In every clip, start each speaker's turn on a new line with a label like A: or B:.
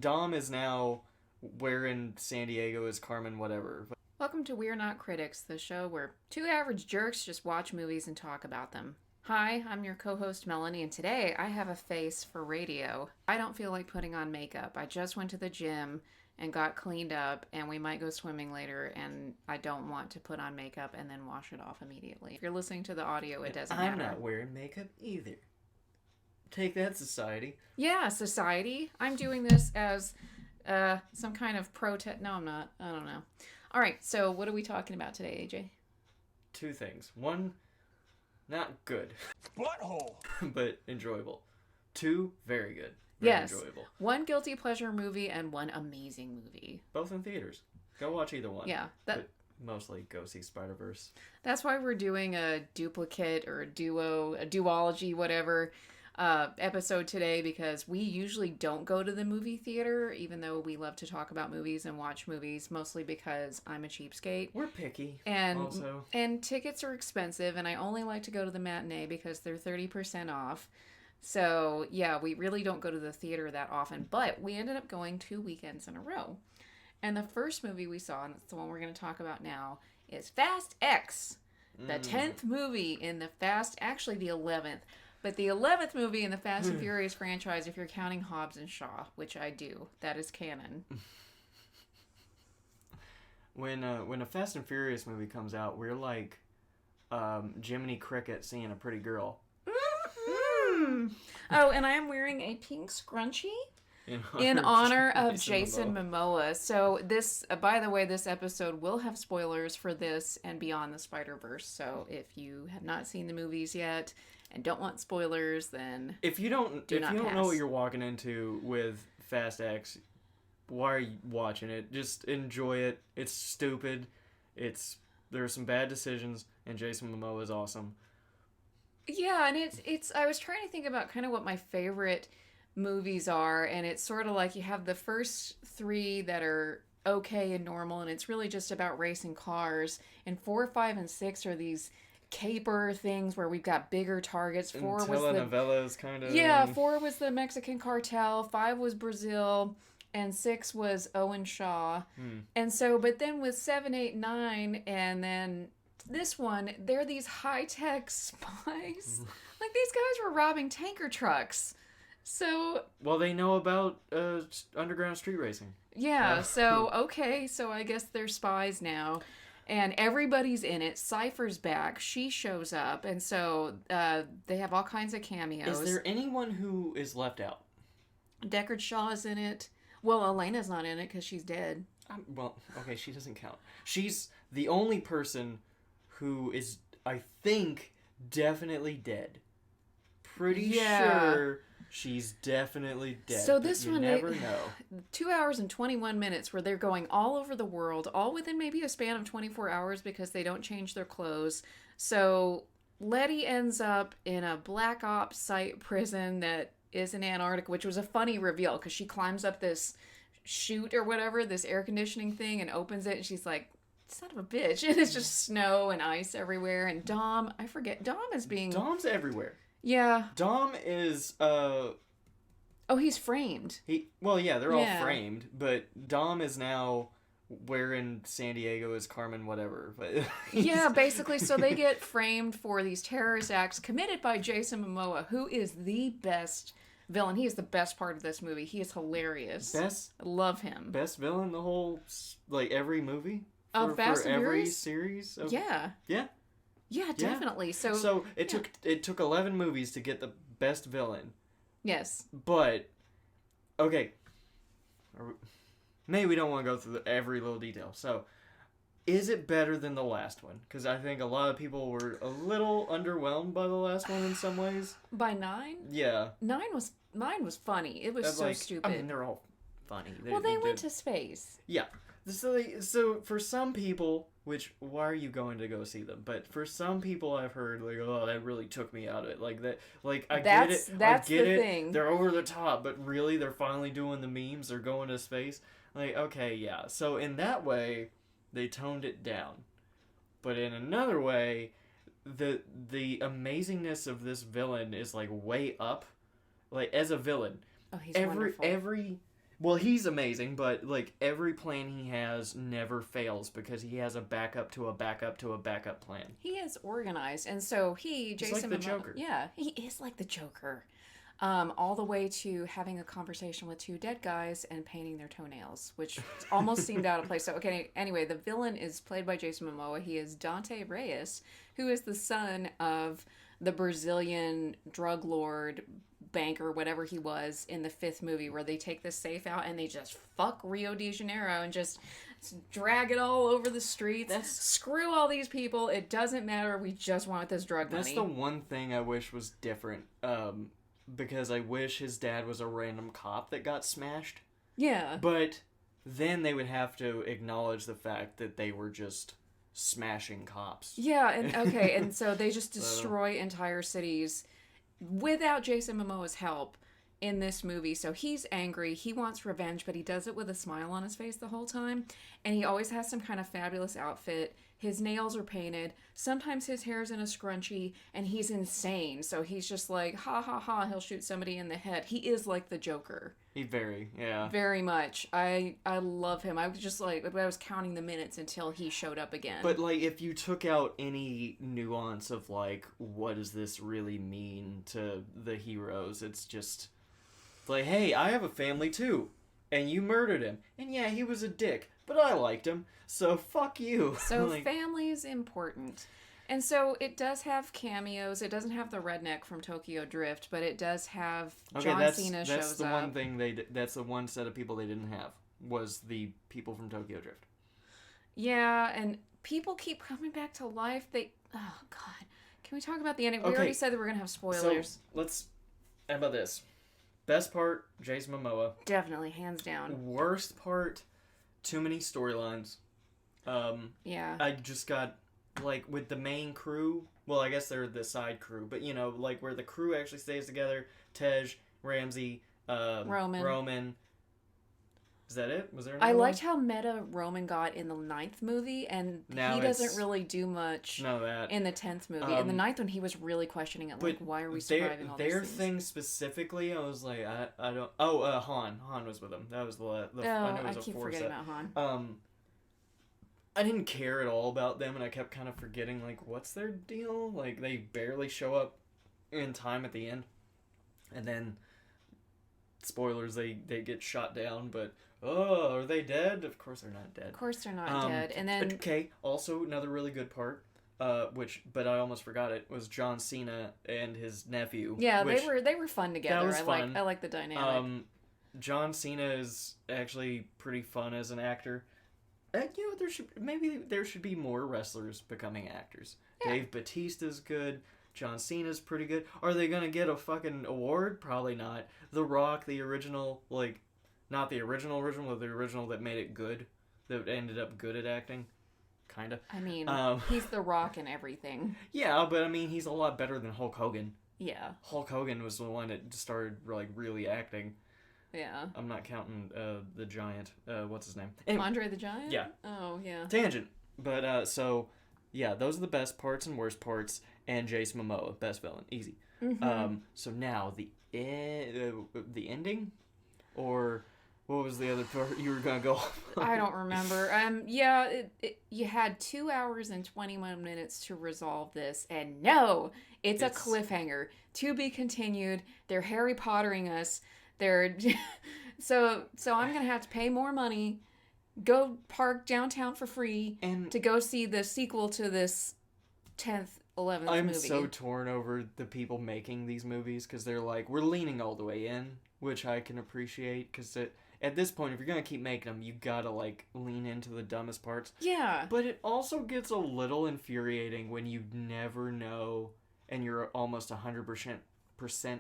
A: Dom is now where in San Diego is Carmen whatever.
B: Welcome to We're Not Critics, the show where two average jerks just watch movies and talk about them. Hi, I'm your co-host Melanie, and today I have a face for radio. I don't feel like putting on makeup. I just went to the gym and got cleaned up, and we might go swimming later, and I don't want to put on makeup and then wash it off immediately. If you're listening to the audio, it doesn't matter.
A: I'm not wearing makeup either. Take that, society.
B: Yeah, society. I'm doing this as some kind of protest. No, I'm not. I don't know. All right, so what are we talking about today, AJ?
A: Two things. One, not good.
C: Butthole!
A: But enjoyable. Two, very good.
B: Yes.
A: Enjoyable.
B: One guilty pleasure movie and one amazing movie.
A: Both in theaters. Go watch either one.
B: Yeah.
A: But mostly go see Spiderverse.
B: That's why we're doing a duplicate or a duology, whatever, episode today, because we usually don't go to the movie theater, even though we love to talk about movies and watch movies, mostly because I'm a cheapskate.
A: We're picky.
B: And tickets are expensive, and I only like to go to the matinee because they're 30% off. So, yeah, we really don't go to the theater that often, but we ended up going 2 weekends in a row. And the first movie we saw, and it's the one we're going to talk about now, is Fast X, the 10th movie in the actually the 11th, but the 11th movie in the Fast and Furious franchise if you're counting Hobbs and Shaw, which I do. That is canon.
A: When a Fast and Furious movie comes out, we're like Jiminy Cricket seeing a pretty girl.
B: Oh, and I am wearing a pink scrunchie in honor of Jason Momoa. So this, by the way, this episode will have spoilers for this and Beyond the Spiderverse. So if you have not seen the movies yet and don't want spoilers, then
A: if you don't know what you're walking into with Fast X, why are you watching it? Just enjoy it. It's stupid. There are some bad decisions, and Jason Momoa is awesome.
B: Yeah, and it's I was trying to think about kind of what my favorite movies are, and it's sort of like you have the first three that are okay and normal, and it's really just about racing cars, and 4, 5, and 6 are these caper things where we've got bigger targets. 4 was
A: telenovelas kind of.
B: Yeah, 4 was the Mexican cartel, 5 was Brazil, and 6 was Owen Shaw. And so, but then with 7, 8, 9, and then this one, they're these high-tech spies. Like, these guys were robbing tanker trucks. So...
A: Well, they know about underground street racing.
B: Yeah, so, okay, so I guess they're spies now. And everybody's in it. Cypher's back. She shows up. And so they have all kinds of cameos.
A: Is there anyone who is left out?
B: Deckard Shaw is in it. Well, Elena's not in it because she's dead.
A: Well, okay, she doesn't count. She's the only person who is, I think, definitely dead. Pretty sure she's definitely dead.
B: So this
A: you
B: one,
A: never know.
B: 2 hours and 21 minutes where they're going all over the world, all within maybe a span of 24 hours because they don't change their clothes. So Letty ends up in a black ops site prison that is in Antarctica, which was a funny reveal because she climbs up this chute or whatever, this air conditioning thing, and opens it, and she's like, son of a bitch. And it's just snow and ice everywhere. And Dom
A: Dom's everywhere.
B: Yeah.
A: Dom is,
B: Oh, he's framed.
A: They're all framed, but Dom is now where in San Diego is Carmen whatever. But
B: yeah, basically, so they get framed for these terrorist acts committed by Jason Momoa, who is the best villain. He is the best part of this movie. He is hilarious. I love him.
A: Best villain the whole, like, every movie?
B: For Fast and
A: every
B: Furious?
A: Series?
B: Yeah.
A: Yeah?
B: Yeah, definitely.
A: Yeah. So it took 11 movies to get the best villain.
B: Yes.
A: But, okay. Maybe we don't want to go through every little detail. So, is it better than the last one? Because I think a lot of people were a little underwhelmed by the last one in some ways.
B: By 9?
A: Yeah.
B: 9 was funny. It was so stupid.
A: I mean, they're all funny.
B: They went to space.
A: Yeah. So for some people, why are you going to go see them? But for some people, I've heard like, oh, that really took me out of it. Like that, like I get it.
B: That's
A: I get
B: the
A: it.
B: thing.
A: They're over the top, but really, they're finally doing the memes. They're going to space. Like, okay, yeah. So in that way, they toned it down. But in another way, the amazingness of this villain is like way up. Like as a villain,
B: oh, he's wonderful.
A: Well, he's amazing, but like every plan he has never fails because he has a backup to a backup to a backup plan.
B: He is organized, and so
A: He's
B: Jason
A: like the
B: Momoa,
A: Joker.
B: yeah, he is like the Joker. All the way to having a conversation with two dead guys and painting their toenails, which almost seemed out of place. So, okay, anyway, the villain is played by Jason Momoa. He is Dante Reyes, who is the son of the Brazilian drug lord, banker, whatever he was in the fifth movie, where they take the safe out and they just fuck Rio de Janeiro and just drag it all over the streets. Screw all these people. It doesn't matter. We just want this drug money.
A: That's the one thing I wish was different. Because I wish his dad was a random cop that got smashed.
B: Yeah.
A: But then they would have to acknowledge the fact that they were just smashing cops.
B: Yeah, and okay, and so they just destroy entire cities without Jason Momoa's help in this movie. So he's angry, he wants revenge, but he does it with a smile on his face the whole time. And he always has some kind of fabulous outfit. His nails are painted. Sometimes his hair's in a scrunchie, and he's insane. So he's just like, ha ha ha, he'll shoot somebody in the head. He is like the Joker. Very much. I love him. I was just like, I was counting the minutes until he showed up again.
A: But like, if you took out any nuance of like, what does this really mean to the heroes? It's just like, hey, I have a family too, and you murdered him, and yeah, he was a dick, but I liked him, so fuck you.
B: So like, family's important. And so it does have cameos. It doesn't have the redneck from Tokyo Drift, but it does have John Cena shows up.
A: That's the one thing that's the one set of people they didn't have, was the people from Tokyo Drift.
B: Yeah, and people keep coming back to life. Oh god. Can we talk about the ending? We already said that we're going to have spoilers.
A: So, how about this? Best part, Jason Momoa.
B: Definitely, hands down.
A: Worst part, too many storylines.
B: Yeah.
A: I just got, like, with the main crew, well, I guess they're the side crew, but, you know, like, where the crew actually stays together, Tej, Ramsey, Roman. Is that it? Was there another
B: I
A: one?
B: liked how meta Roman got in the 9th movie, and now he doesn't really do much in the 10th movie. In the 9th one, he was really questioning it, like, why are we surviving all these things?
A: Their thing specifically, I was like, I don't... Oh, Han. Han was with him. That was I
B: keep forgetting about Han.
A: I didn't care at all about them, and I kept kind of forgetting, like, what's their deal? Like, they barely show up in time at the end. And then, spoilers, they get shot down, but... Oh, are they dead? Of course they're not dead.
B: Of course they're not dead. And then...
A: Okay, also another really good part, but I almost forgot it, was John Cena and his nephew.
B: Yeah, they were fun together.
A: That was fun.
B: I like the dynamic.
A: John Cena is actually pretty fun as an actor. You know, there should be more wrestlers becoming actors. Yeah. Dave Bautista's good. John Cena's pretty good. Are they gonna get a fucking award? Probably not. The Rock, the original, like... Not the original, but the original that made it good. That ended up good at acting. Kind of.
B: I mean, he's The Rock and everything.
A: Yeah, but I mean, he's a lot better than Hulk Hogan.
B: Yeah.
A: Hulk Hogan was the one that started, like, really acting.
B: Yeah.
A: I'm not counting the Giant. What's his name?
B: Anyway. Andre the Giant?
A: Yeah.
B: Oh, yeah.
A: Tangent. But, so, yeah, those are the best parts and worst parts. And Jason Momoa, best villain. Easy. Mm-hmm. So now, the ending? Or... What was the other part you were going to go off on?
B: I don't remember. Yeah, you had 2 hours and 21 minutes to resolve this, and no, it's a cliffhanger. To be continued. They're Harry Pottering us. They're so I'm going to have to pay more money, go park downtown for free, and to go see the sequel to this 10th, 11th movie.
A: I'm so torn over the people making these movies, because they're like, we're leaning all the way in, which I can appreciate, because at this point, if you're going to keep making them, you gotta, like, lean into the dumbest parts.
B: Yeah.
A: But it also gets a little infuriating when you never know, and you're almost 100%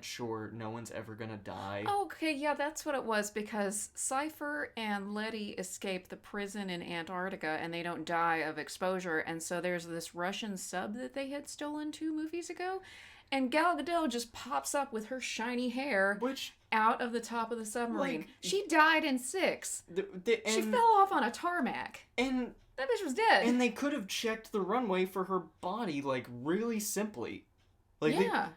A: sure no one's ever gonna die.
B: Okay, yeah, that's what it was, because Cypher and Letty escape the prison in Antarctica, and they don't die of exposure, and so there's this Russian sub that they had stolen 2 movies ago, and Gal Gadot just pops up with her shiny hair out of the top of the submarine. Like, she died in 6. She fell off on a tarmac.
A: And
B: that bitch was dead.
A: And they could have checked the runway for her body, like, really simply. Like,
B: yeah.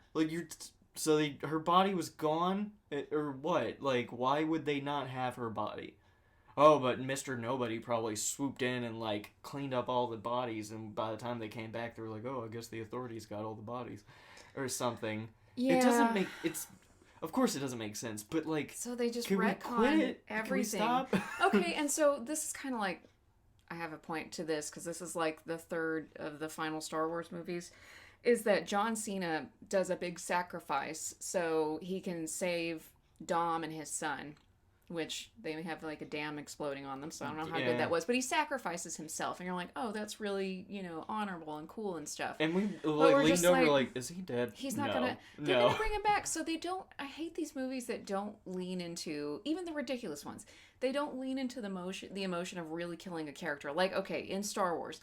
A: her body was gone, or what? Like, why would they not have her body? Oh, but Mr. Nobody probably swooped in and, like, cleaned up all the bodies, and by the time they came back, they were like, oh, I guess the authorities got all the bodies. Or something.
B: Yeah.
A: It doesn't make... Of course it doesn't make sense, but, like...
B: So they just
A: can we
B: retcon
A: quit?
B: everything.
A: Can we stop?
B: Okay, and so this is kind of like... I have a point to this, because this is, like, the third of the final Star Wars movies, is that John Cena does a big sacrifice so he can save Dom and his son. Which they have like a dam exploding on them, so I don't know how good that was. But he sacrifices himself, and you're like, oh, that's really, honorable and cool and stuff.
A: And we leaned over like, is he dead?
B: He's not gonna. They're gonna bring him back, so they don't. I hate these movies that don't lean into even the ridiculous ones. They don't lean into the emotion of really killing a character. Like, okay, in Star Wars,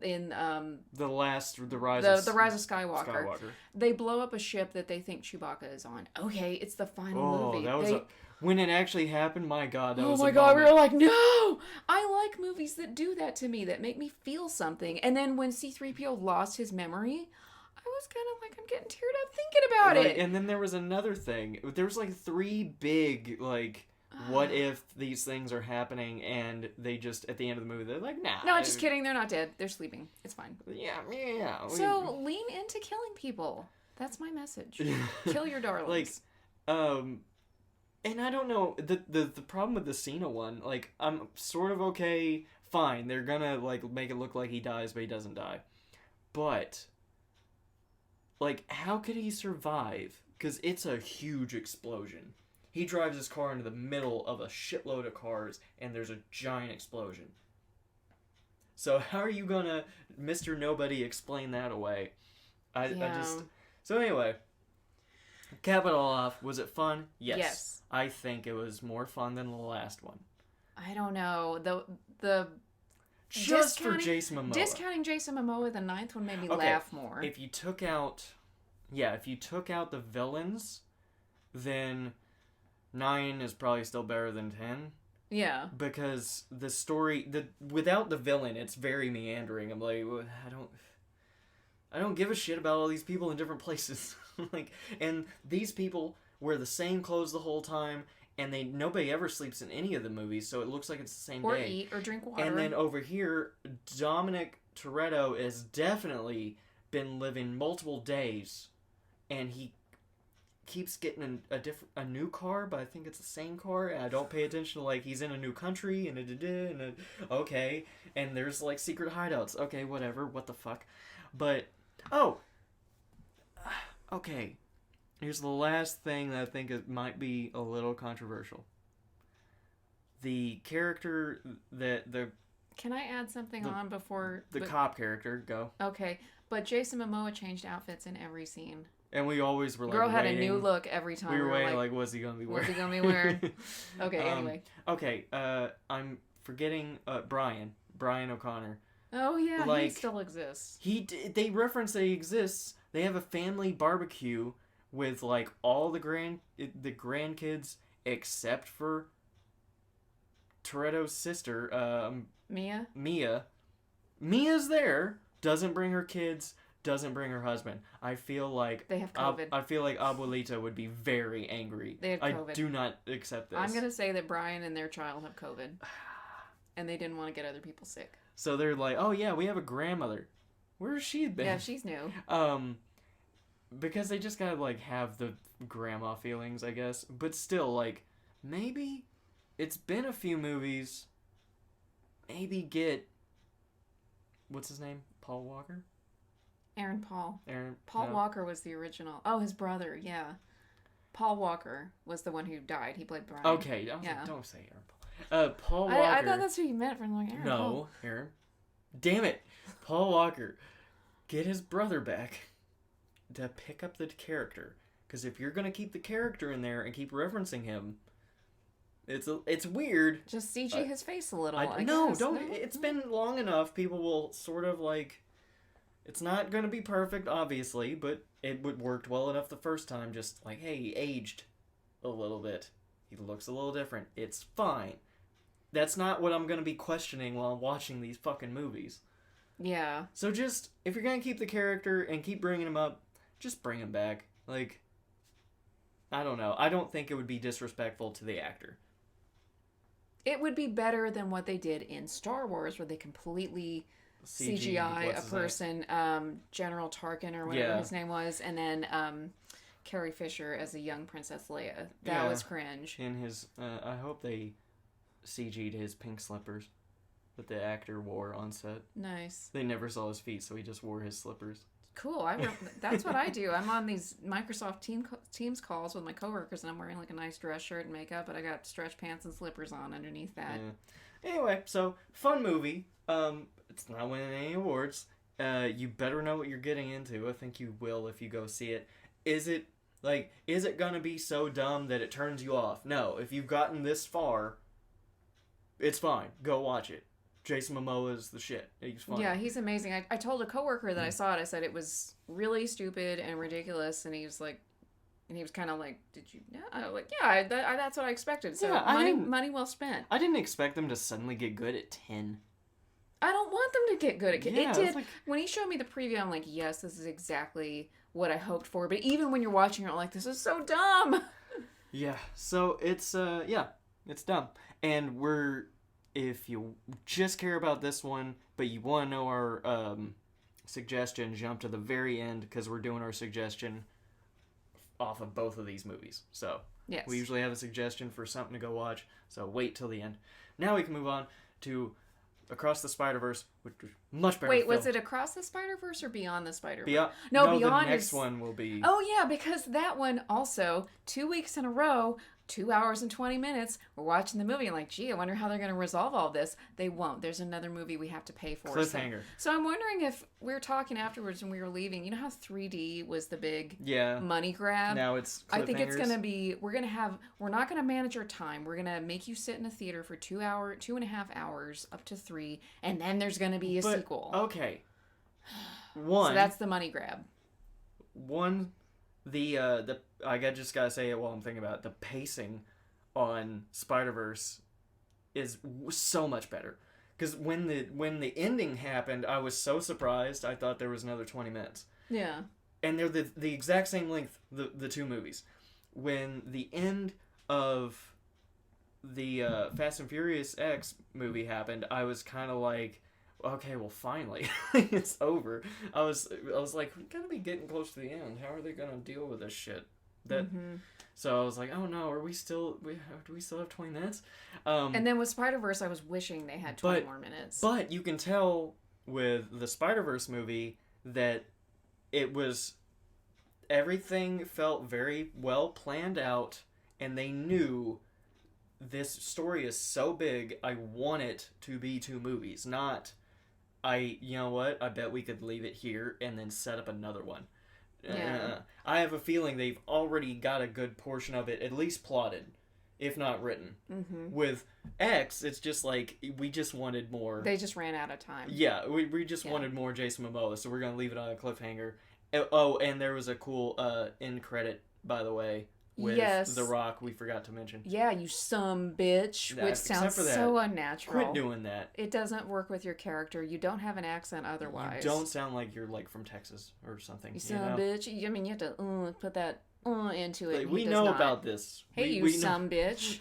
B: in
A: the rise of
B: Skywalker, they blow up a ship that they think Chewbacca is on. Okay, it's the final movie.
A: That was when it actually happened, my God, that was
B: oh my God, we were like, no! I like movies that do that to me, that make me feel something. And then when C-3PO lost his memory, I was kind of like, I'm getting teared up thinking about it.
A: And then there was another thing. There was like 3 big, like, what if these things are happening and they just, at the end of the movie, they're like, nah.
B: No, just kidding, they're not dead. They're sleeping. It's fine.
A: Yeah.
B: So, lean into killing people. That's my message. Kill your darlings.
A: And I don't know, the problem with the Cena one, like, I'm sort of okay, fine, they're gonna, like, make it look like he dies, but he doesn't die. But, like, how could he survive? Because it's a huge explosion. He drives his car into the middle of a shitload of cars, and there's a giant explosion. So how are you gonna, Mr. Nobody, explain that away? So anyway... Cap it all off. Was it fun? Yes. I think it was more fun than the last one.
B: I don't know. The
A: just for Jason Momoa.
B: Discounting Jason Momoa, the 9th one made me laugh more.
A: If you took out the villains, then 9 is probably still better than 10.
B: Yeah.
A: Because the story, without the villain, it's very meandering. I'm like, I don't give a shit about all these people in different places. And these people wear the same clothes the whole time, and nobody ever sleeps in any of the movies, so it looks like it's the same day.
B: Or eat, or drink water.
A: And then over here, Dominic Toretto has definitely been living multiple days, and he keeps getting a new car, but I think it's the same car, and I don't pay attention to, like, he's in a new country, okay, and there's, like, secret hideouts. Okay, whatever, what the fuck. But, okay, here's the last thing that I think it might be a little controversial. The character
B: Can I add something on before...
A: The cop character, go.
B: Okay, but Jason Momoa changed outfits in every scene.
A: And we always were like,
B: Girl had a new look every time.
A: We were waiting, like, what's he gonna be wearing?
B: What's he gonna be wearing? Okay, anyway.
A: Okay, I'm forgetting Brian O'Connor.
B: Oh yeah, he still exists.
A: They reference that he exists. They have a family barbecue with, like, all the grandkids except for Toretto's sister,
B: Mia.
A: Mia's there. Doesn't bring her kids. Doesn't bring her husband. I feel like
B: they have COVID.
A: I feel like Abuelita would be very angry.
B: They have COVID.
A: I do not accept this.
B: I'm gonna say that Brian and their child have COVID, and they didn't want to get other people sick.
A: So they're like, "Oh yeah, we have a grandmother. Where's she been?"
B: Yeah, she's new.
A: Because they just gotta, like, have the grandma feelings, I guess. But still, like, maybe it's been a few movies. Maybe get what's his name? Paul Walker.
B: Aaron Paul. Paul Walker was the original. Oh, his brother, yeah. Paul Walker was the one who died. He played Brian.
A: Okay, like, don't say Aaron Paul. Paul Walker.
B: I thought that's who you meant from, like, Aaron Paul.
A: No, Aaron. Damn it. Paul Walker. Get his brother back to pick up the character. Because if you're going to keep the character in there and keep referencing him, it's weird.
B: Just CG his face a little, I
A: no,
B: guess.
A: don't. It's been long enough. People will sort of, like... It's not going to be perfect, obviously, but it worked well enough the first time. Just like, hey, he aged a little bit. He looks a little different. It's fine. That's not what I'm going to be questioning while I'm watching these fucking movies.
B: Yeah.
A: So just, if you're going to keep the character and keep bringing him up, just bring him back. Like, I don't know. I don't think it would be disrespectful to the actor.
B: It would be better than what they did in Star Wars, where they completely CGI a person, General Tarkin or whatever his name was, and then Carrie Fisher as a young Princess Leia. That was cringe.
A: In his, I hope they CG'd his pink slippers that the actor wore on set.
B: Nice.
A: They never saw his feet, so he just wore his slippers.
B: Cool. That's what I do. I'm on these Microsoft Teams calls with my coworkers, and I'm wearing like a nice dress shirt and makeup, but I got stretch pants and slippers on underneath that.
A: Yeah. Anyway, so fun movie. It's not winning any awards. You better know what you're getting into. I think you will if you go see it. Is it gonna be so dumb that it turns you off? No. If you've gotten this far, it's fine. Go watch it. Jason Momoa is the shit. He's fine.
B: Yeah, he's amazing. I told a coworker that I saw it. I said it was really stupid and ridiculous, and he was kind of like, "Did you?" Yeah, I was like, "Yeah, that's what I expected." So money well spent.
A: I didn't expect them to suddenly get good at 10.
B: I don't want them to get good at
A: Yeah,
B: it. Did when he showed me the preview, I'm like, "Yes, this is exactly what I hoped for." But even when you're watching, you're like, "This is so dumb."
A: Yeah. So it's it's dumb, and if you just care about this one, but you want to know our suggestion, jump to the very end because we're doing our suggestion off of both of these movies. So
B: yes.
A: We usually have a suggestion for something to go watch, so wait till the end. Now we can move on to Across the Spiderverse, which is much better.
B: Wait, was it Across the Spiderverse or Beyond the Spiderverse?
A: Beyond.
B: No, Beyond
A: the next one will be.
B: Oh yeah, because that one also 2 weeks in a row. 2 hours and 20 minutes. We're watching the movie and like, gee, I wonder how they're going to resolve all this. They won't. There's another movie we have to pay for.
A: Cliffhanger.
B: So I'm wondering if we were talking afterwards when we were leaving. You know how 3D was the big money grab?
A: Now it's
B: I think it's going to be, we're not going to manage our time. We're going to make you sit in a theater for 2.5 hours up to 3, and then there's going to be a sequel.
A: Okay.
B: So that's the money grab.
A: I just gotta say it while I'm thinking about it. The pacing on Spider-Verse is so much better. Because when the ending happened, I was so surprised. I thought there was another 20 minutes.
B: Yeah.
A: And they're the exact same length, the two movies. When the end of the Fast and Furious X movie happened, I was kind of like, okay, well, finally, it's over. I was like, we're gonna be getting close to the end. How are they gonna deal with this shit? So I was like, oh no, do we still have 20 minutes?
B: And then with Spider-Verse, I was wishing they had 20 more minutes.
A: But you can tell with the Spider-Verse movie that everything felt very well planned out, and they knew this story is so big, I want it to be 2 movies, not you know what, I bet we could leave it here and then set up another one.
B: Yeah.
A: I have a feeling they've already got a good portion of it at least plotted, if not written. Mm-hmm. With X, it's just like, we just wanted more.
B: They just ran out of time.
A: Yeah, we just wanted more Jason Momoa, so we're going to leave it on a cliffhanger. Oh, and there was a cool end credit, by the way, with The Rock, we forgot to mention.
B: Yeah, you bitch, which sounds so unnatural.
A: Quit doing that.
B: It doesn't work with your character. You don't have an accent otherwise.
A: You don't sound like you're like from Texas or something.
B: You bitch. I mean, you have to put that into it.
A: Like, we know about this.
B: Hey, you bitch.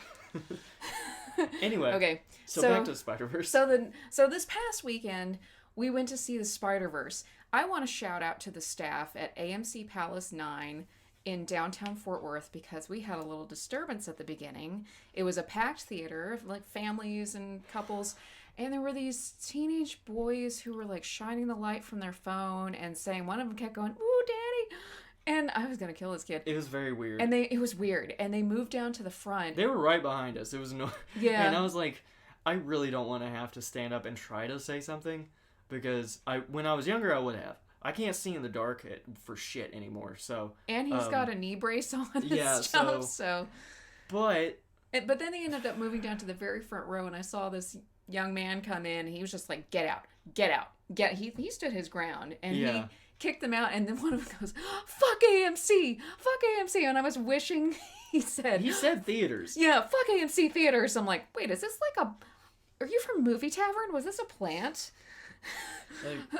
A: Anyway.
B: Okay.
A: So back to Spider-Verse.
B: So this past weekend, we went to see the Spider-Verse. I want to shout out to the staff at AMC Palace 9 in downtown Fort Worth because we had a little disturbance at the beginning. It was a packed theater, like families and couples, and there were these teenage boys who were like shining the light from their phone and saying, one of them kept going, "Ooh, daddy," and I was gonna kill this kid.
A: It was very weird.
B: And it was weird, and they moved down to the front.
A: They were right behind us. It was
B: yeah.
A: And I was like, I really don't want to have to stand up and try to say something because when I was younger, I would have. I can't see in the dark for shit anymore, so...
B: And he's got a knee brace on so...
A: But
B: then they ended up moving down to the very front row, and I saw this young man come in, and he was just like, get out. He stood his ground, and he kicked them out, and then one of them goes, fuck AMC, and I was wishing he said...
A: He said theaters.
B: Yeah, fuck AMC theaters. I'm like, wait, is this like are you from Movie Tavern? Was this a plant?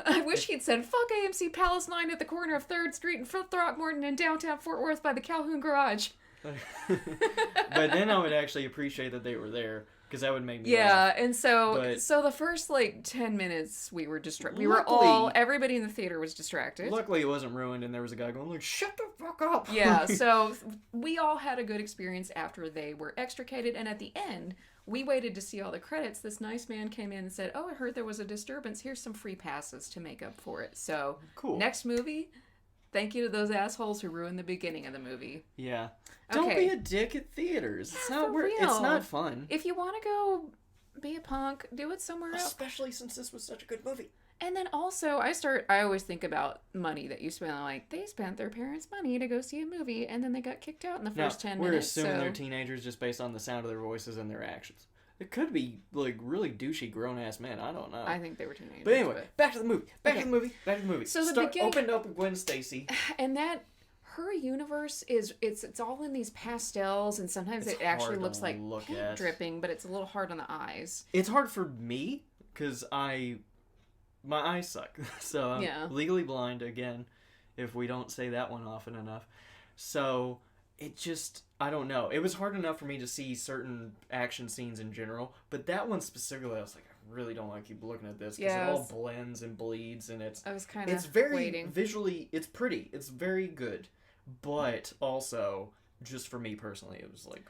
B: I wish he'd said, fuck AMC Palace 9 at the corner of 3rd Street and Throckmorton in downtown Fort Worth by the Calhoun Garage.
A: But then I would actually appreciate that they were there, because that would make me
B: Yeah,
A: laugh.
B: and so
A: But
B: the first like 10 minutes we were distracted.
A: Luckily-
B: Everybody in the theater was distracted.
A: luckily it wasn't ruined, and there was a guy going like, "Shut the fuck up!"
B: Yeah, so we all had a good experience after they were extricated, and at the end, we waited to see all the credits. This nice man came in and said, "Oh, I heard there was a disturbance. Here's some free passes to make up for it." So,
A: Cool.
B: next movie, thank you to those assholes who ruined the beginning of the movie.
A: Yeah. Don't
B: Okay.
A: be a dick at theaters. It's
B: Yeah,
A: not
B: for
A: wor-
B: real.
A: It's not fun.
B: If you want to go be a punk, do it somewhere else.
A: Especially since this was such a good movie.
B: And then also, I always think about money that you spend. Like, they spent their parents' money to go see a movie, and then they got kicked out in the first 10
A: we're
B: minutes.
A: assuming
B: so...
A: they're teenagers just based on the sound of their voices and their actions. It could be, like, really douchey grown-ass men. I don't know.
B: I think they were teenagers.
A: But anyway, back to the movie. Back
B: Okay.
A: to the movie.
B: So the beginning-
A: Opened up with Gwen Stacy.
B: And that her universe is it's all in these pastels, and sometimes
A: It's
B: it actually
A: hard to
B: looks like
A: look
B: paint
A: at.
B: dripping, but it's a little hard on the eyes.
A: It's hard for me, because my eyes suck. So I'm
B: Yeah.
A: legally blind, again, if we don't say that one often enough. So it just, I don't know. It was hard enough for me to see certain action scenes in general, but that one specifically, I was like, I really don't want to keep looking at this, because
B: Yeah,
A: it
B: I
A: all
B: was-
A: blends and bleeds, and it's
B: I was kind
A: it's
B: of
A: very
B: waiting.
A: visually, it's pretty, it's very good, but also, just for me personally, it was like,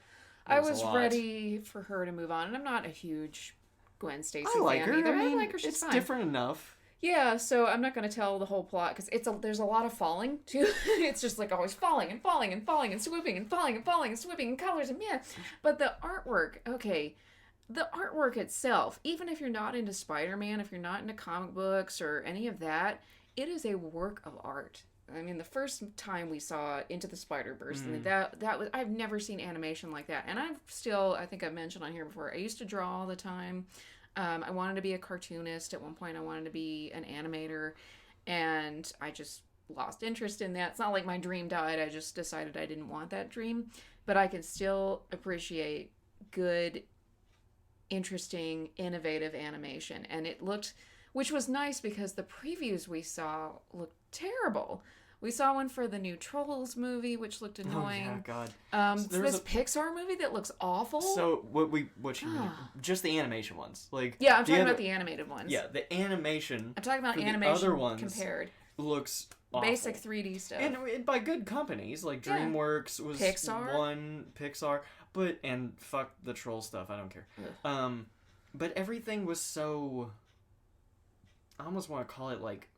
B: I
A: it a
B: was
A: lot.
B: ready for her to move on, and I'm not a huge Gwen Stacy
A: I like
B: fan
A: her.
B: either.
A: I mean,
B: like her. She's
A: it's
B: fine.
A: different enough.
B: Yeah, so I'm not going to tell the whole plot because there's a lot of falling too. It's just like always falling and falling and falling and swooping and falling and falling and swooping and colors and yeah. But the artwork, okay, the artwork itself, even if you're not into Spider-Man, if you're not into comic books or any of that, it is a work of art. I mean, the first time we saw Into the Spider-Verse, and that was, I've never seen animation like that. And I think I've mentioned on here before, I used to draw all the time. I wanted to be a cartoonist. At one point, I wanted to be an animator, and I just lost interest in that. It's not like my dream died. I just decided I didn't want that dream. But I can still appreciate good, interesting, innovative animation. And it looked, which was nice because the previews we saw looked terrible. We saw one for the new Trolls movie, which looked annoying.
A: Oh, yeah, God.
B: So this Pixar movie that looks awful.
A: So, what you mean? Just the animation ones. Like,
B: Yeah, I'm talking about the animated ones.
A: Yeah, the animation
B: I'm talking about
A: for the
B: animation
A: other ones
B: compared.
A: looks awful.
B: Basic 3D stuff.
A: And by good companies, like
B: Yeah.
A: DreamWorks was
B: Pixar.
A: one, Pixar, and fuck the troll stuff, I don't care.
B: Ugh.
A: But everything was so, I almost want to call it like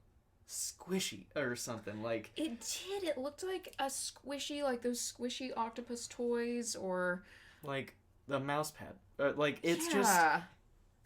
A: squishy or something, like
B: It did. It looked like a squishy, like those squishy octopus toys, or
A: like the mouse pad. Like, it's
B: yeah.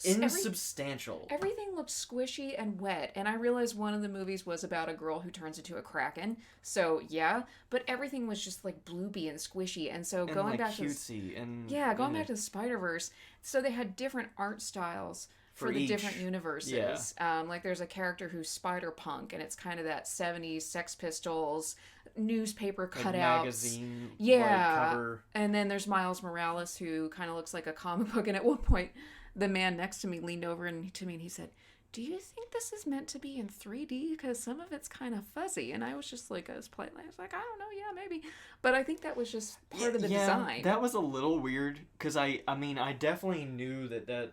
A: just insubstantial.
B: Everything looked squishy and wet, and I realized one of the movies was about a girl who turns into a kraken. So yeah, but everything was just like bloopy and squishy, and so
A: and
B: going
A: like
B: back to
A: cutesy and
B: going back to the Spider-Verse, so they had different art styles for the
A: each.
B: different universes. Like there's a character who's Spider-Punk, and it's kind of that 70s Sex Pistols newspaper
A: like
B: cutouts.
A: magazine
B: Yeah.
A: cover.
B: And then there's Miles Morales, who kind of looks like a comic book. And at one point, the man next to me leaned over to me and he said, "Do you think this is meant to be in 3D? Because some of it's kind of fuzzy." And I was just like, I was I was like, I don't know, yeah, maybe. But I think that was just part of the design.
A: That was a little weird, because I mean, I definitely knew that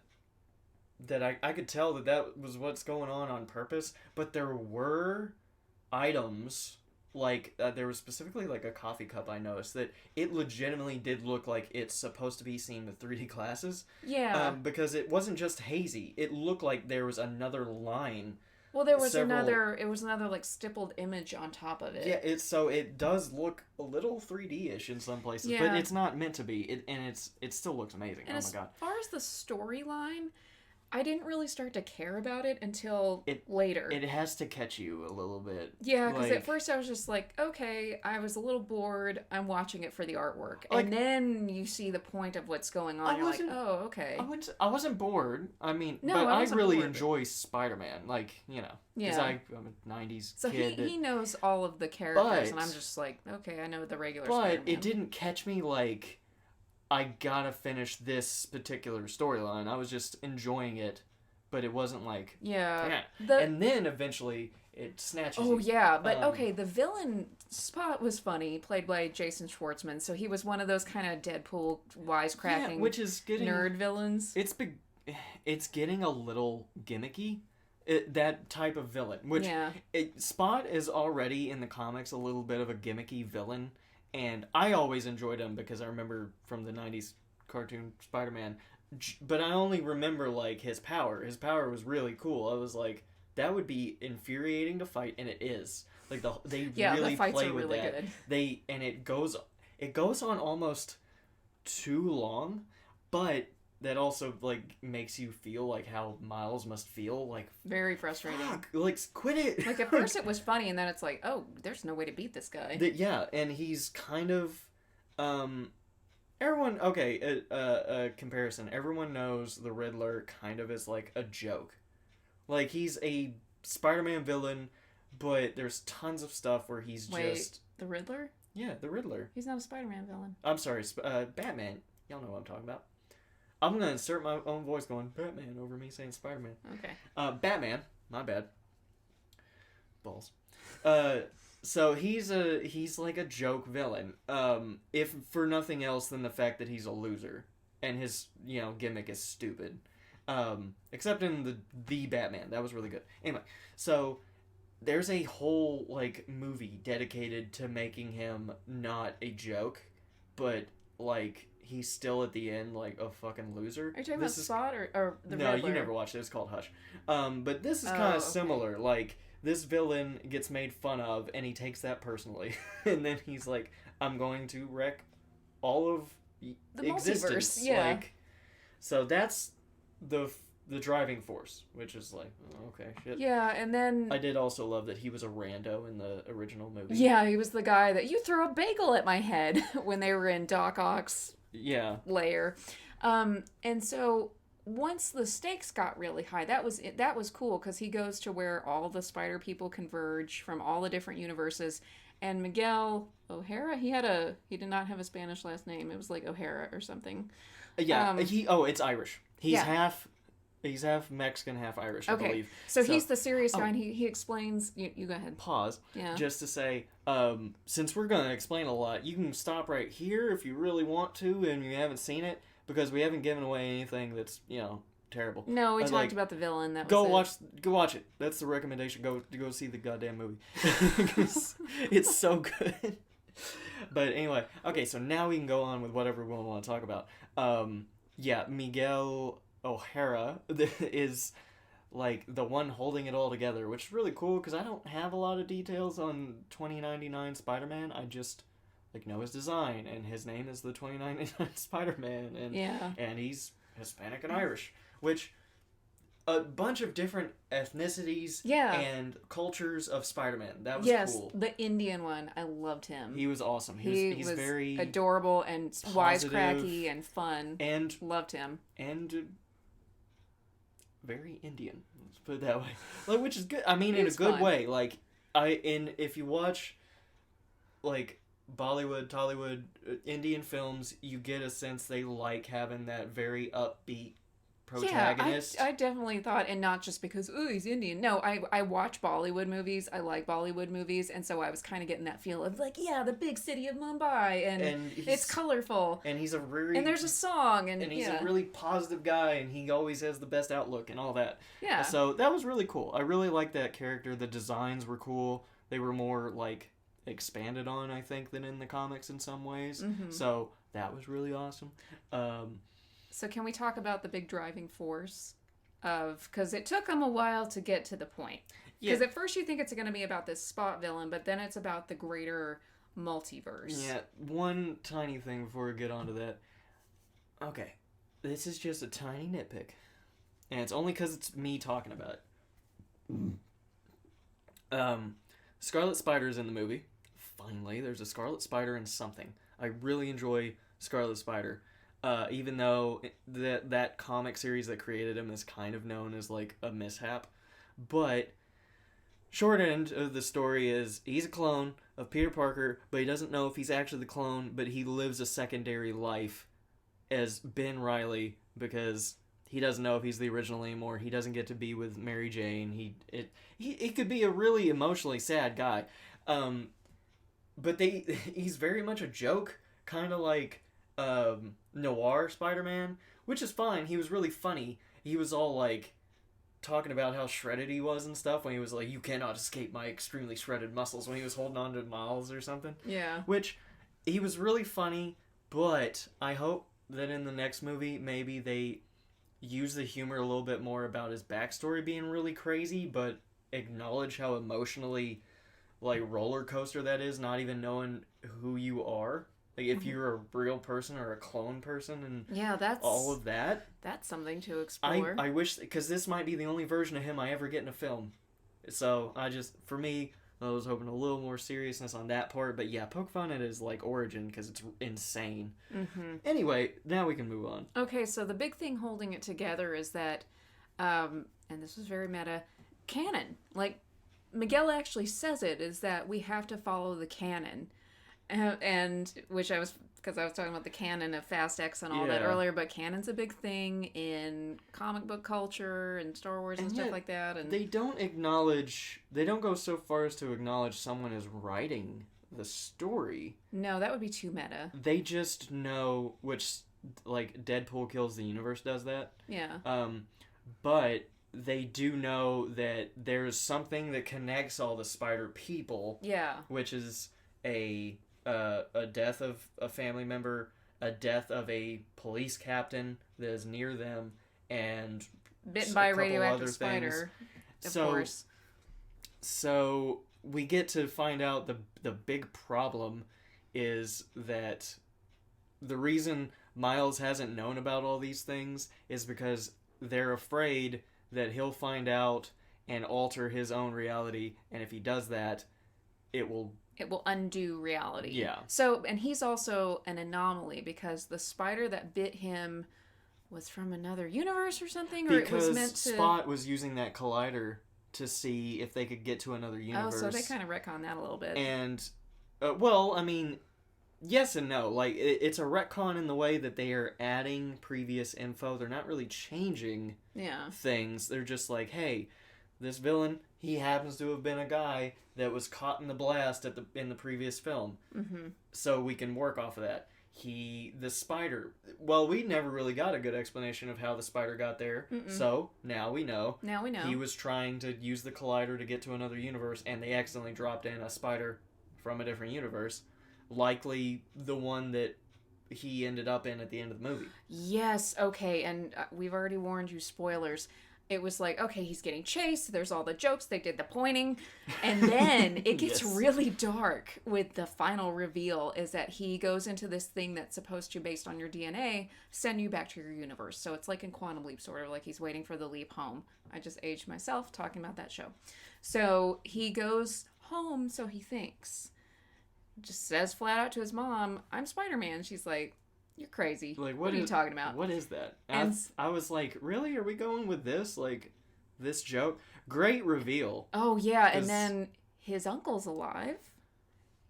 A: I could tell that was what's going on purpose, but there were items, like, there was specifically, like, a coffee cup I noticed, that it legitimately did look like it's supposed to be seen with 3D glasses.
B: Yeah.
A: Because it wasn't just hazy. It looked like there was another line.
B: Well, there was
A: several-
B: another like stippled image on top of it.
A: Yeah, it does look a little 3D-ish in some places,
B: Yeah.
A: but it's not meant to be. It still looks amazing.
B: And
A: oh
B: as
A: my god.
B: far as the storyline, I didn't really start to care about it until later.
A: It has to catch you a little bit.
B: Yeah, because
A: like,
B: at first I was just like, okay, I was a little bored. I'm watching it for the artwork.
A: Like-
B: And then you see the point of what's going on. You're like, oh, okay.
A: I wasn't bored. I mean,
B: No,
A: but
B: I
A: I
B: wasn't
A: really
B: bored.
A: enjoy Spider-Man. Like, you know, because
B: Yeah.
A: I'm a 90s
B: So
A: kid.
B: he knows all of the characters, and
A: But-
B: I'm just like, okay, I know the regular
A: But
B: Spider-Man.
A: it didn't catch me like, I gotta finish this particular storyline. I was just enjoying it, but it wasn't like,
B: Yeah.
A: yeah.
B: The,
A: And then eventually it snatches
B: Oh
A: you.
B: yeah, but okay, the villain Spot was funny, played by Jason Schwartzman. So he was one of those kind of Deadpool wisecracking,
A: which is getting
B: nerd villains.
A: It's getting a little gimmicky. That type of villain, which Spot is already in the comics a little bit of a gimmicky villain, and I always enjoyed him because I remember from the '90s cartoon Spider-Man. But I only remember like his power. His power was really cool. I was like, that would be infuriating to fight, and it is. Like they really
B: the fights
A: play
B: are
A: with
B: really
A: that.
B: good.
A: It goes on almost too long, but that also like makes you feel like how Miles must feel. Like
B: very frustrating.
A: Fuck, like quit it.
B: Like at first it was funny, and then it's like, oh, there's no way to beat this guy.
A: Yeah, and he's kind of everyone, okay, a comparison. Everyone knows the Riddler kind of is like a joke. Like, he's a Spider-Man villain, but there's tons of stuff where he's just...
B: the Riddler?
A: Yeah, the Riddler.
B: He's not a Spider-Man villain.
A: I'm sorry, Batman. Y'all know what I'm talking about. I'm going to insert my own voice going, Batman, over me saying Spider-Man.
B: Okay.
A: Batman. My bad. Balls. So he's like a joke villain. If for nothing else than the fact that he's a loser and his gimmick is stupid. Except in the Batman, that was really good. Anyway, so there's a whole like movie dedicated to making him not a joke, but like he's still at the end like a fucking loser.
B: Are you talking about Spot or the
A: No,
B: Riddler?
A: you never watched it. It's called Hush. But this is kind of similar. Like, this villain gets made fun of, and he takes that personally. And then he's like, I'm going to wreck all of
B: the
A: existence.
B: Multiverse, yeah.
A: Like, so that's the driving force, which is like, oh, okay, shit.
B: Yeah, and then...
A: I did also love that he was a rando in the original movie.
B: Yeah, he was the guy that, you threw a bagel at my head when they were in Doc Ock's lair. And so... once the stakes got really high, that was cool because he goes to where all the spider people converge from all the different universes, and Miguel O'Hara, he did not have a Spanish last name. It was like O'Hara or something.
A: Yeah, it's Irish. He's half Mexican, half Irish, I believe.
B: So he's the serious guy, and he explains. You go ahead.
A: Pause.
B: Yeah.
A: Just to say, since we're gonna explain a lot, you can stop right here if you really want to, and you haven't seen it. Because we haven't given away anything that's, terrible.
B: No, we talked about the villain. That
A: go watch it. That's the recommendation. Go see the goddamn movie. It's so good. But anyway, okay, so now we can go on with whatever we want to talk about. Miguel O'Hara is like the one holding it all together, which is really cool because I don't have a lot of details on 2099 Spider-Man. I just know his design, and his name is the 2099 Spider-Man, and he's Hispanic and Irish, which a bunch of different ethnicities and cultures of Spider-Man. That was cool.
B: The Indian one, I loved him.
A: He was awesome. He's very
B: adorable and
A: positive,
B: wisecracky and fun,
A: and
B: loved him,
A: and very Indian. Let's put it that way, like, which is good. I mean, in a good way. Like, if you watch like Bollywood, Tollywood, Indian films, you get a sense they like having that very upbeat protagonist.
B: Yeah, I definitely thought, and not just because, ooh, he's Indian. No, I watch Bollywood movies. I like Bollywood movies, and so I was kind of getting that feel of like, the big city of Mumbai, and it's colorful.
A: And he's and
B: there's a song, and
A: he's a really positive guy, and he always has the best outlook and all that.
B: Yeah.
A: So that was really cool. I really liked that character. The designs were cool. They were more like expanded on, I think, than in the comics in some ways. Mm-hmm. So that was really awesome.
B: So can we talk about the big driving force because it took them a while to get to the point. Because at first you think it's going to be about this Spot villain, but then it's about the greater multiverse.
A: Yeah, one tiny thing before we get onto that. Okay, this is just a tiny nitpick. And it's only because it's me talking about it. Scarlet Spider's in the movie. Finally, there's a Scarlet Spider in something. I really enjoy Scarlet Spider. Even though that comic series that created him is kind of known as like a mishap. But short end of the story is he's a clone of Peter Parker, but he doesn't know if he's actually the clone, but he lives a secondary life as Ben Reilly because he doesn't know if he's the original anymore. He doesn't get to be with Mary Jane. He could be a really emotionally sad guy. But he's very much a joke, kind of like noir Spider-Man, which is fine. He was really funny. He was all like talking about how shredded he was and stuff when he was like, "You cannot escape my extremely shredded muscles," when he was holding on to Miles or something.
B: Yeah.
A: Which, he was really funny, but I hope that in the next movie, maybe they use the humor a little bit more about his backstory being really crazy, but acknowledge how emotionally, like, roller coaster that is, not even knowing who you are. Like, if you're a real person or a clone person and
B: that's
A: all of that.
B: That's something to explore.
A: I wish, because this might be the only version of him I ever get in a film. So, for me, I was hoping a little more seriousness on that part. But yeah, poke fun at his, like, origin, because it's insane.
B: Mm-hmm.
A: Anyway, now we can move on.
B: Okay, so the big thing holding it together is that, and this was very meta, canon. Like, Miguel actually says it, is that we have to follow the canon. And which because I was talking about the canon of Fast X and all that earlier, but canon's a big thing in comic book culture and Star Wars and stuff like that. And
A: they don't go so far as to acknowledge someone is writing the story.
B: No, that would be too meta.
A: They just know, which, like, Deadpool Kills the Universe does that.
B: Yeah.
A: But they do know that there's something that connects all the spider people.
B: Yeah.
A: Which is a death of a family member, a death of a police captain that is near them, and
B: bitten by a radioactive spider. Of course.
A: So we get to find out the big problem is that the reason Miles hasn't known about all these things is because they're afraid that he'll find out and alter his own reality, and if he does that, it will undo reality.
B: Yeah. So, and he's also an anomaly because the spider that bit him was from another universe or something, or
A: because
B: it was meant to...
A: Spot was using that collider to see if they could get to another universe.
B: Oh, so they kind of retcon that a little bit.
A: And, well, I mean, yes and no. Like, it's a retcon in the way that they are adding previous info. They're not really changing things. They're just like, hey, this villain, he happens to have been a guy that was caught in the blast in the previous film. Mm-hmm. So we can work off of that. The spider, well, we never really got a good explanation of how the spider got there. Mm-mm. So now we know.
B: Now we know.
A: He was trying to use the collider to get to another universe, and they accidentally dropped in a spider from a different universe. Likely the one that he ended up in at the end of the movie.
B: Yes, okay, and we've already warned you, spoilers. It was like, okay, he's getting chased, there's all the jokes, they did the pointing, and then it gets really dark with the final reveal is that he goes into this thing that's supposed to, based on your DNA, send you back to your universe. So it's like in Quantum Leap, sort of like he's waiting for the leap home. I just aged myself talking about that show. So he goes home, so he thinks. Just says flat out to his mom, I'm Spider-Man. She's like, you're crazy. Like, what are you talking about?
A: What is that? I was like, really? Are we going with this? Like, this joke? Great reveal.
B: Oh, yeah. And then his uncle's alive.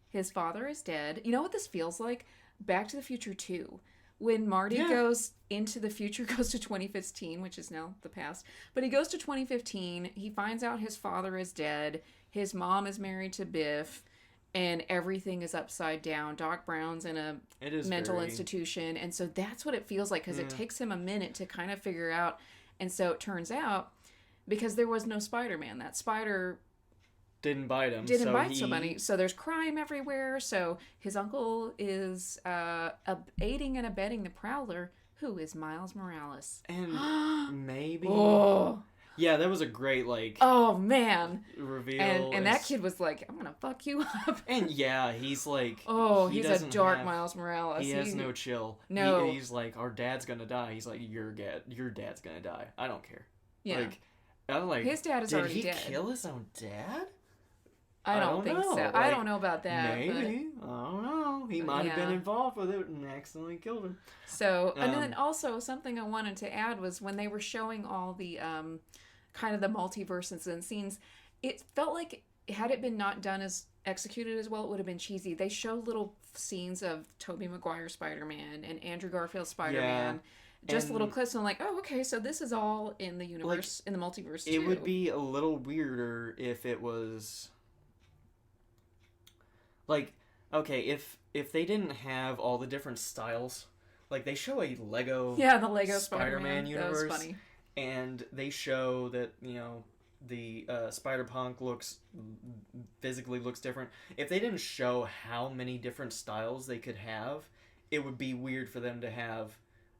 B: His father is dead. You know what this feels like? Back to the Future 2. When Marty goes into the future, goes to 2015, which is now the past. But he goes to 2015. He finds out his father is dead. His mom is married to Biff. And everything is upside down. Doc Brown's in a mental institution. And so that's what it feels like, because it takes him a minute to kind of figure out. And so it turns out, because there was no Spider-Man, that spider
A: didn't bite him.
B: Didn't bite somebody. So there's crime everywhere. So his uncle is aiding and abetting the Prowler, who is Miles Morales.
A: And maybe...
B: Oh...
A: Yeah, that was a great, like...
B: Oh, man.
A: Reveal.
B: And that kid was like, I'm gonna fuck you up.
A: And yeah, he's like...
B: Oh, he's a dark Miles Morales.
A: He has no chill.
B: No.
A: He's like, our dad's gonna die. He's like, your dad's gonna die. I don't care.
B: Yeah.
A: Like, I'm like...
B: His dad is already dead.
A: Did he kill his own dad?
B: I don't think so. Like, I don't know about that.
A: Maybe. But... I don't know. He might have been involved with it and accidentally killed him.
B: So, and then also something I wanted to add was when they were showing all the... kind of the multiverses and scenes, it felt like had it been not done as executed as well, it would have been cheesy. They show little scenes of Tobey Maguire Spider-Man and Andrew Garfield Spider-Man, just little
A: And,
B: clips, and I'm like, oh, okay, so this is all in the
A: like,
B: universe, in the multiverse too.
A: it would be a little weirder if it was like, okay, if they didn't have all the different styles, like they show a Lego
B: Yeah, the Lego
A: Spider-Man
B: Spider-Man. That was
A: universe,
B: funny.
A: and they show that, you know, the Spider-Punk physically looks different. If they didn't show how many different styles they could have, it would be weird for them to have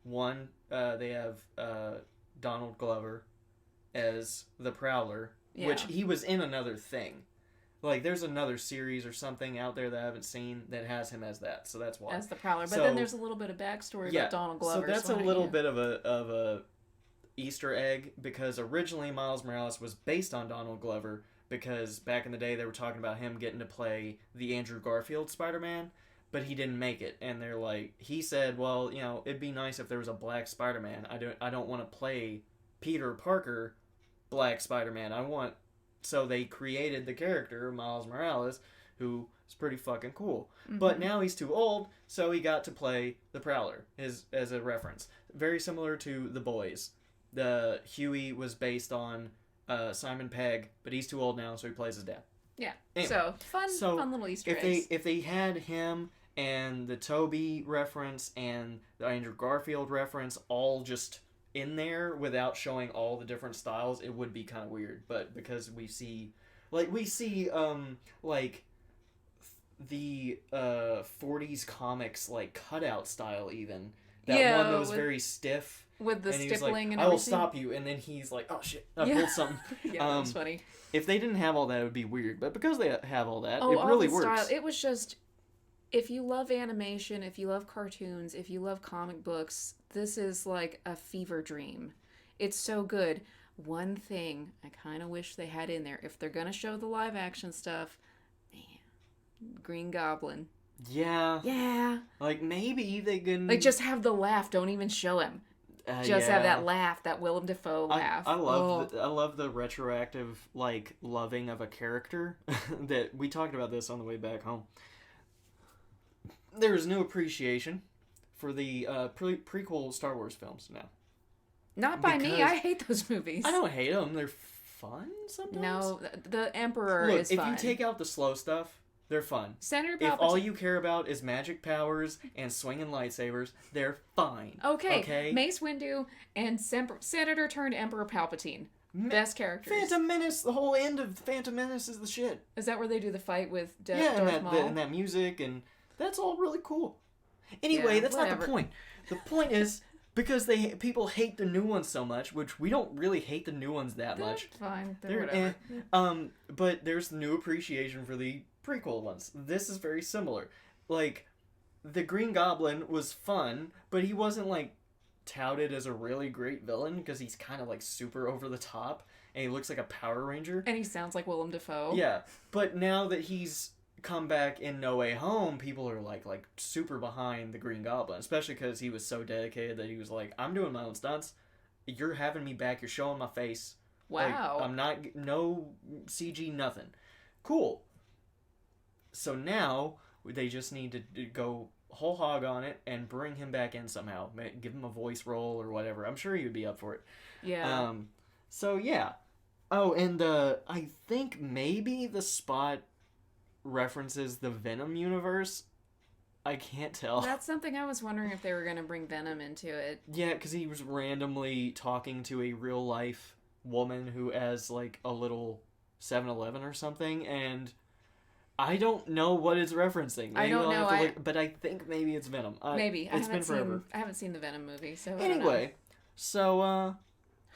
A: one. They have Donald Glover as the Prowler, which
B: Yeah.
A: he was in another thing. Like, there's another series or something out there that I haven't seen that has him as that, so that's why.
B: As the Prowler. But
A: So-
B: then there's a little bit of backstory
A: Yeah,
B: about Donald Glover.
A: so that's a
B: how do
A: little
B: you-
A: bit of a Easter egg, because originally Miles Morales was based on Donald Glover, because back in the day they were talking about him getting to play the Andrew Garfield Spider-Man, but he didn't make it, and they're like, he said, well, you know, it'd be nice if there was a black Spider-Man. I don't want to play Peter Parker black Spider-Man. So they created the character Miles Morales, who is pretty fucking cool. But now he's too old, so he got to play the Prowler as a reference. Very similar to The Boys. The Huey was based on Simon Pegg, but he's too old now, so he plays his dad.
B: Yeah.
A: Anyway,
B: So fun little Easter eggs.
A: If they had him and the Toby reference and the Andrew Garfield reference all just in there without showing all the different styles, it would be kind of weird. But because we see the 40s comics like cutout style, even that one that was very stiff.
B: With the
A: And he was
B: stippling
A: like,
B: and
A: I will
B: everything.
A: stop you, and then he's like, oh shit, I
B: Yeah.
A: pulled something.
B: Yeah, that was funny.
A: If they didn't have all that, it would be weird. But because they have all that,
B: Oh,
A: it
B: all
A: really
B: the
A: works.
B: style. It was just, if you love animation, if you love cartoons, if you love comic books, this is like a fever dream. It's so good. One thing I kind of wish they had in there, if they're gonna show the live action stuff, man, Green Goblin.
A: Yeah.
B: Yeah.
A: Like, maybe they can...
B: Like, just have the laugh. Don't even show him. Just have that laugh, that Willem Dafoe laugh.
A: I love the retroactive, like, loving of a character. That we talked about this on the way back home. There is new appreciation for the prequel Star Wars films now.
B: Not by me.
A: because-
B: I hate those movies.
A: I don't hate them. They're fun sometimes.
B: No, the Emperor
A: Look,
B: is
A: if
B: fun.
A: you take out the slow stuff, they're fun.
B: Senator
A: If
B: Palpatine.
A: all you care about is magic powers and swinging lightsabers, they're fine.
B: Okay. Mace Windu and Senator turned Emperor Palpatine. Best characters.
A: Phantom Menace, the whole end of Phantom Menace is the shit.
B: Is that where they do the fight with
A: Yeah,
B: Darth Maul?
A: and that music, and that's all really cool. Anyway,
B: Yeah,
A: that's not
B: whatever.
A: the point. The point is, because people hate the new ones so much, which we don't really hate the new ones that
B: They're
A: much.
B: fine.
A: They're
B: They're whatever.
A: but there's new appreciation for the prequel ones. This is very similar. Like, the Green Goblin was fun, but he wasn't like touted as a really great villain because he's kind of like super over the top and he looks like a Power Ranger.
B: And he sounds like Willem Dafoe.
A: Yeah, but now that he's come back in No Way Home, people are like super behind the Green Goblin, especially because he was so dedicated that he was like, I'm doing my own stunts. You're having me back. You're showing my face.
B: Wow.
A: Like, I'm not, no CG, nothing. Cool. So now they just need to go whole hog on it and bring him back in somehow. Give him a voice role or whatever. I'm sure he would be up for it.
B: Yeah.
A: So yeah. Oh, and I think maybe the spot references the Venom universe. I can't tell.
B: That's something I was wondering if they were going to bring Venom into it.
A: Yeah, because he was randomly talking to a real life woman who has like a little 7-Eleven or something, and I don't know what it's referencing.
B: I don't know.
A: But I think maybe it's Venom.
B: Maybe.
A: It's been forever.
B: I haven't seen the Venom movie, so I don't know.
A: Anyway, so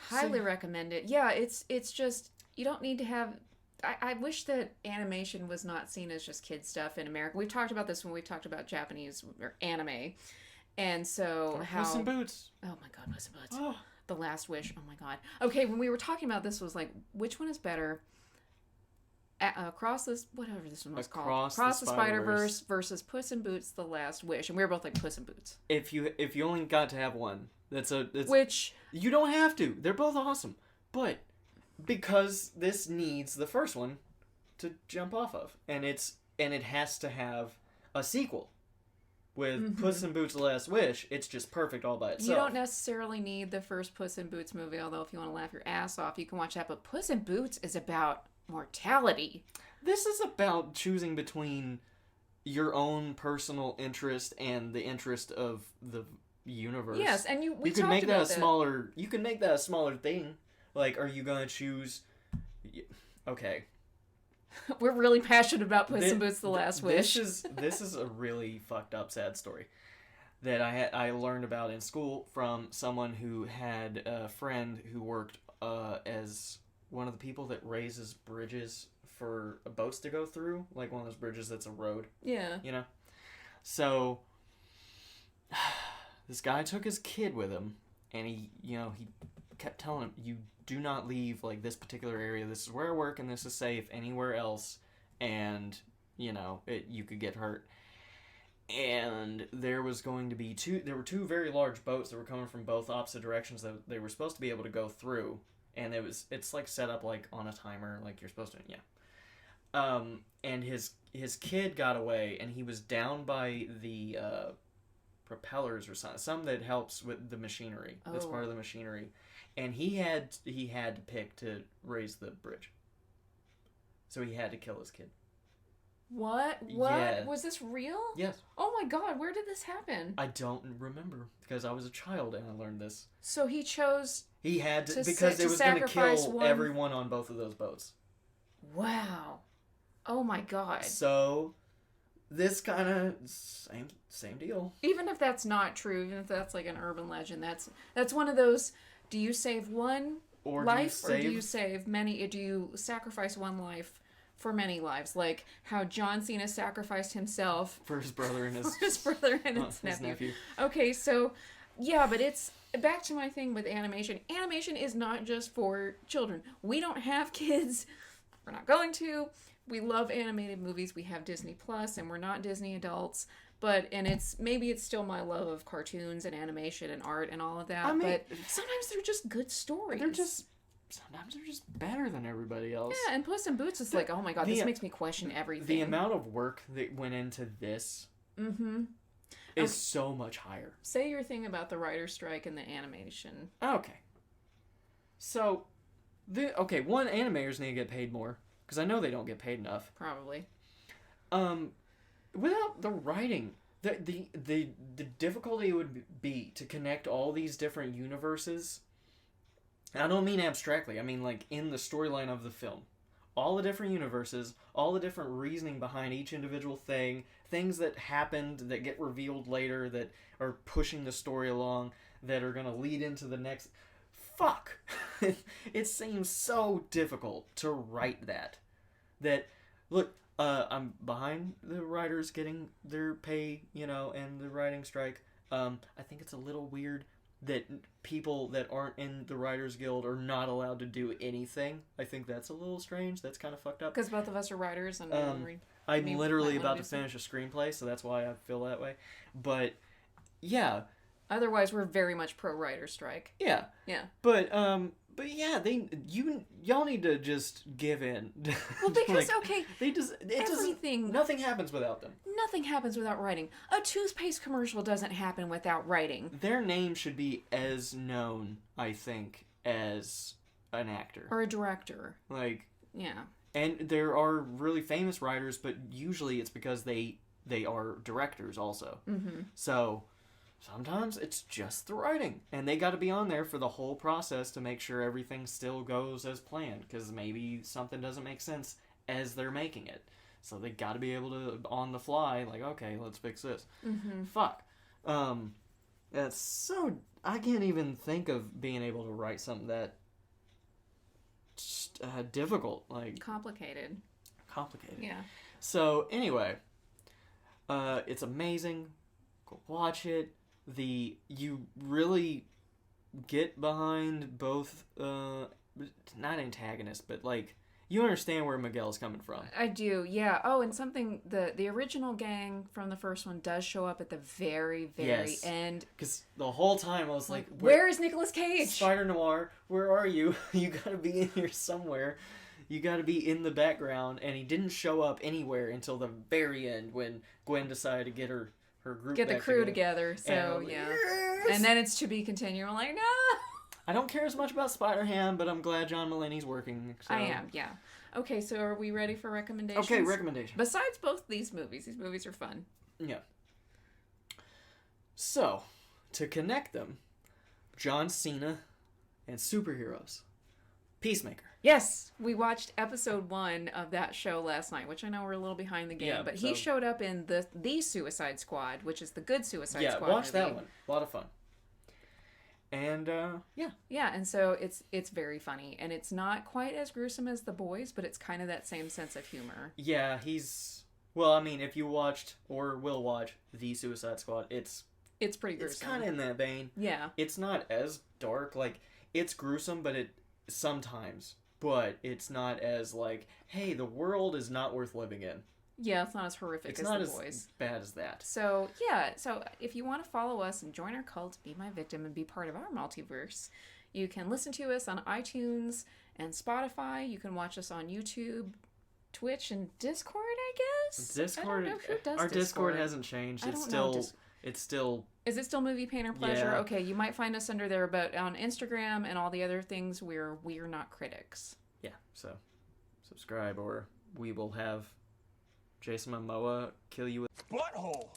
B: Highly recommend it. Yeah, it's just, you don't need to have... I wish that animation was not seen as just kid stuff in America. We've talked about this when we've talked about Japanese or anime. And so
A: Puss in Boots.
B: Oh my god, Puss in Boots.
A: Oh.
B: The Last Wish. Oh my god. Okay, when we were talking about this, was like, which one is better? Across this, whatever this one was called. Across the Spider-Verse versus Puss in Boots: The Last Wish. And we were both like, Puss in Boots.
A: If you only got to have one,
B: Which...
A: You don't have to. They're both awesome. But because this needs the first one to jump off of, and it has to have a sequel. With Puss in Boots: The Last Wish, it's just perfect all by itself.
B: You don't necessarily need the first Puss in Boots movie, although if you want to laugh your ass off, you can watch that. But Puss in Boots is about mortality.
A: This is about choosing between your own personal interest and the interest of the universe.
B: Yes, and we
A: could
B: talked
A: make that
B: about
A: a smaller. You can make that a smaller thing. Like, are you gonna choose? Okay.
B: We're really passionate about Puss in Boots: The Last Wish.
A: This is a really fucked up, sad story that I learned about in school from someone who had a friend who worked as one of the people that raises bridges for boats to go through, like one of those bridges that's a road.
B: Yeah.
A: You know? So, this guy took his kid with him, and he kept telling him, you do not leave, like, this particular area. This is where I work, and this is safe. Anywhere else, and, you could get hurt. And there was going to be there were two very large boats that were coming from both opposite directions that they were supposed to be able to go through. And it's like set up like on a timer, like you're supposed to, and his kid got away, and he was down by the propellers or something that helps with the machinery. That's part of the machinery, and he had to pick to raise the bridge, so he had to kill his kid.
B: What?
A: Yeah.
B: Was this real?
A: Yes.
B: Oh my god, where did this happen?
A: I don't remember because I was a child and I learned this.
B: So he chose.
A: He had to because it was going to kill everyone on both of those boats.
B: Wow. Oh my god.
A: So, this kind of same deal.
B: Even if that's not true, even if that's like an urban legend, that's one of those. Do you save one life, or do you save many? Do you sacrifice one life for many lives? Like how John Cena sacrificed himself
A: for his brother and
B: his nephew. Okay, so yeah, but it's back to my thing with animation. Animation is not just for children. We don't have kids. We're not going to. We love animated movies. We have Disney Plus, and we're not Disney adults. But it's still my love of cartoons and animation and art and all of that. But sometimes they're just good stories.
A: Sometimes they're just better than everybody else.
B: Yeah, and Puss in Boots is like, oh my god, this makes me question everything.
A: The amount of work that went into this is so much higher.
B: Say your thing about the writer's strike and the animation.
A: Okay. So, one, animators need to get paid more. Because I know they don't get paid enough.
B: Probably.
A: Without the writing, the difficulty it would be to connect all these different universes. I don't mean abstractly. I mean like in the storyline of the film. All the different universes, all the different reasoning behind each individual thing, things that happened that get revealed later that are pushing the story along, that are going to lead into the next... Fuck! It seems so difficult to write that. Look, I'm behind the writers getting their pay, and the writing strike. I think it's a little weird that people that aren't in the Writers Guild are not allowed to do anything. I think that's a little strange. That's kind of fucked up.
B: Because both of us are writers and
A: I'm literally about to finish a screenplay, so that's why I feel that way. But, yeah.
B: Otherwise, we're very much pro writer strike.
A: Yeah.
B: Yeah.
A: But yeah, y'all need to just give in.
B: Well, because everything.
A: Nothing happens without them.
B: Nothing happens without writing. A toothpaste commercial doesn't happen without writing.
A: Their name should be as known, I think, as an actor
B: or a director.
A: Like,
B: yeah.
A: And there are really famous writers, but usually it's because they are directors also. Mm-hmm. So sometimes it's just the writing, and they got to be on there for the whole process to make sure everything still goes as planned, because maybe something doesn't make sense as they're making it. So they got to be able to, on the fly, like, okay, let's fix this. Mm-hmm. Fuck. That's so... I can't even think of being able to write something that difficult. Like
B: Complicated.
A: Yeah. So, anyway. It's amazing. Go watch it. You really get behind both, not antagonists, but like, you understand where Miguel's coming from.
B: I do, yeah. Oh, and something, the original gang from the first one does show up at the very, very end.
A: Because the whole time I was like,
B: where is Nicolas Cage?
A: Spider Noir, where are you? You gotta be in here somewhere. You gotta be in the background, and he didn't show up anywhere until the very end when Gwen decided to get her her group
B: Get the
A: back
B: crew together. So
A: And I'm like,
B: yeah,
A: "Yes!"
B: and then it's to be continued. I'm like, no.
A: I don't care as much about Spider-Ham, but I'm glad John Mulaney's working. So.
B: I am, yeah. Okay, so are we ready for recommendations?
A: Okay, recommendation.
B: Besides both these movies are fun.
A: Yeah. So, to connect them, John Cena and superheroes. Peacemaker.
B: Yes, we watched episode 1 of that show last night, which I know we're a little behind the game,
A: Yeah,
B: but he showed up in the Suicide Squad, which is the good Suicide Squad.
A: Yeah, watch
B: movie.
A: that one. A lot of fun. And yeah.
B: Yeah, and so it's very funny, and it's not quite as gruesome as The Boys, but it's kind of that same sense of humor.
A: Yeah, he's well. I mean, if you watched or will watch the Suicide Squad, it's
B: pretty gruesome.
A: It's kind of in that vein.
B: Yeah,
A: it's not as dark. Like it's gruesome, but it sometimes, but it's not as like, hey, the world is not worth living in.
B: Yeah, it's not as horrific as The Boys.
A: Bad as that.
B: So, yeah. So, if you want to follow us and join our cult, be my victim, and be part of our multiverse, you can listen to us on iTunes and Spotify. You can watch us on YouTube, Twitch, and Discord, I guess?
A: Discord.
B: I don't know who does
A: our Discord hasn't changed. It's still...
B: Is it still Movie Painter Pleasure?
A: Yeah.
B: Okay, you might find us under there, but on Instagram and all the other things, we're not critics.
A: Yeah, so subscribe or we will have Jason Momoa kill you with...
C: Butthole!